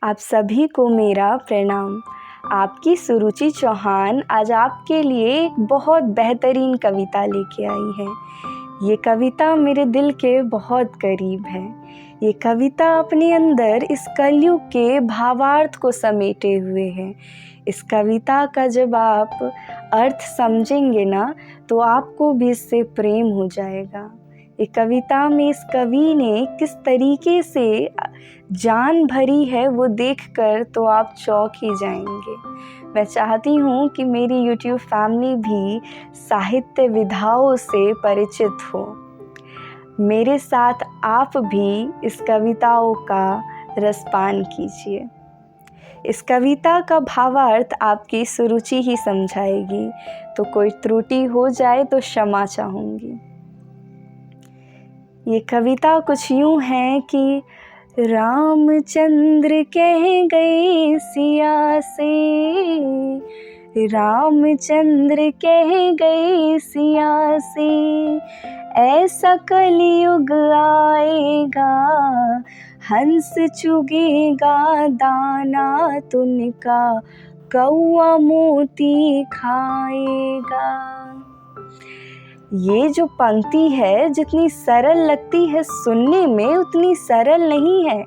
आप सभी को मेरा प्रणाम। आपकी सुरुचि चौहान आज आपके लिए एक बहुत बेहतरीन कविता लेके आई है। ये कविता मेरे दिल के बहुत करीब है। ये कविता अपने अंदर इस कलयुग के भावार्थ को समेटे हुए है। इस कविता का जब आप अर्थ समझेंगे ना, तो आपको भी इससे प्रेम हो जाएगा। ये कविता में इस कवि ने किस तरीके से जान भरी है वो देखकर तो आप चौंक ही जाएंगे। मैं चाहती हूँ कि मेरी YouTube फैमिली भी साहित्य विधाओं से परिचित हो। मेरे साथ आप भी इस कविताओं का रसपान कीजिए। इस कविता का भावार्थ आपकी सुरुचि ही समझाएगी, तो कोई त्रुटि हो जाए तो क्षमा चाहूँगी। ये कविता कुछ यूँ है कि रामचंद्र कह गए सिया से, रामचंद्र कह गए सिया से, ऐसा कलयुग आएगा, हंस चुगेगा दाना तुनका, कौआ मोती खाएगा। ये जो पंक्ति है जितनी सरल लगती है सुनने में, उतनी सरल नहीं है।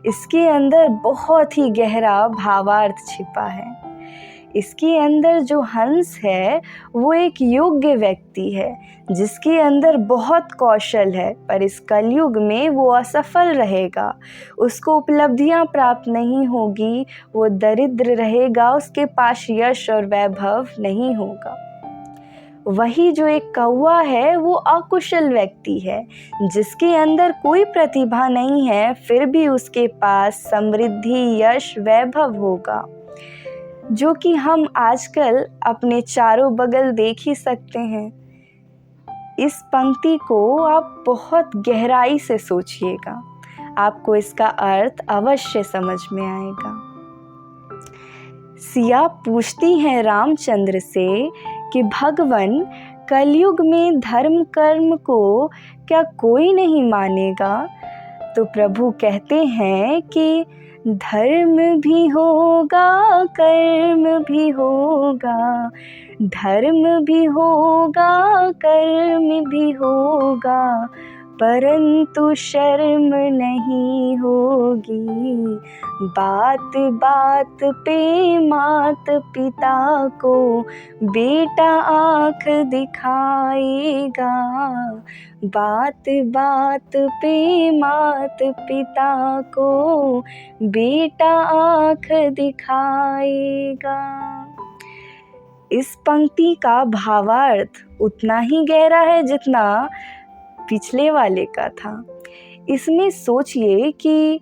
इसके अंदर बहुत ही गहरा भावार्थ छिपा है। इसके अंदर जो हंस है वो एक योग्य व्यक्ति है जिसके अंदर बहुत कौशल है, पर इस कलयुग में वो असफल रहेगा। उसको उपलब्धियां प्राप्त नहीं होगी, वो दरिद्र रहेगा, उसके पास यश और वैभव नहीं होगा। वही जो एक कौवा है वो अकुशल व्यक्ति है जिसके अंदर कोई प्रतिभा नहीं है, फिर भी उसके पास समृद्धि, यश, वैभव होगा, जो कि हम आजकल अपने चारों बगल देख ही सकते हैं। इस पंक्ति को आप बहुत गहराई से सोचिएगा, आपको इसका अर्थ अवश्य समझ में आएगा। सिया पूछती हैं रामचंद्र से कि भगवन, कलयुग में धर्म कर्म को क्या कोई नहीं मानेगा? तो प्रभु कहते हैं कि धर्म भी होगा, कर्म भी होगा, धर्म भी होगा, कर्म भी होगा, परंतु शर्म नहीं होगी। बात बात पे मात पिता को बेटा आँख दिखाएगा, बात बात पे मात पिता को बेटा आँख दिखाएगा। इस पंक्ति का भावार्थ उतना ही गहरा है जितना पिछले वाले का था। इसमें सोचिए कि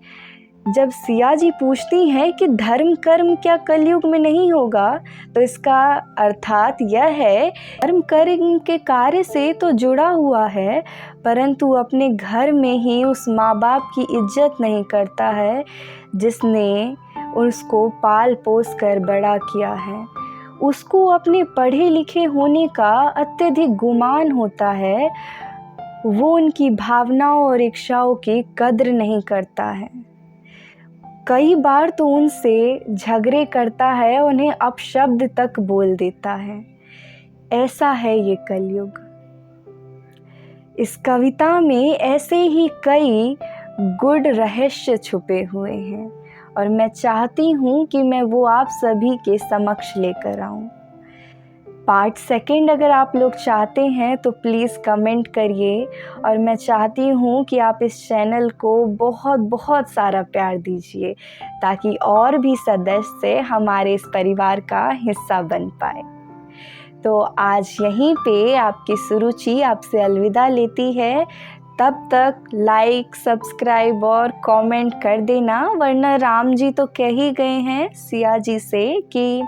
जब सिया जी पूछती हैं कि धर्म कर्म क्या कलयुग में नहीं होगा, तो इसका अर्थात यह है धर्म कर्म के कार्य से तो जुड़ा हुआ है, परंतु अपने घर में ही उस माँ बाप की इज्जत नहीं करता है जिसने उसको पाल पोस कर बड़ा किया है। उसको अपने पढ़े लिखे होने का अत्यधिक गुमान होता है, वो उनकी भावनाओं और इच्छाओं की कद्र नहीं करता है। कई बार तो उनसे झगड़े करता है, उन्हें अपशब्द तक बोल देता है। ऐसा है ये कलयुग। इस कविता में ऐसे ही कई गूढ़ रहस्य छुपे हुए हैं और मैं चाहती हूँ कि मैं वो आप सभी के समक्ष लेकर आऊँ। पार्ट सेकंड अगर आप लोग चाहते हैं तो प्लीज़ कमेंट करिए, और मैं चाहती हूँ कि आप इस चैनल को बहुत बहुत सारा प्यार दीजिए ताकि और भी सदस्य हमारे इस परिवार का हिस्सा बन पाए। तो आज यहीं पे आपकी सुरुचि आपसे अलविदा लेती है। तब तक लाइक, सब्सक्राइब और कमेंट कर देना, वरना राम जी तो कह ही गए हैं सिया जी से कि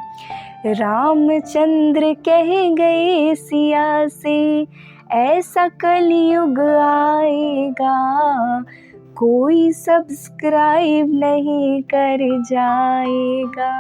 रामचंद्र कह गए सिया से, ऐसा कलयुग आएगा, कोई सब्सक्राइब नहीं कर जाएगा।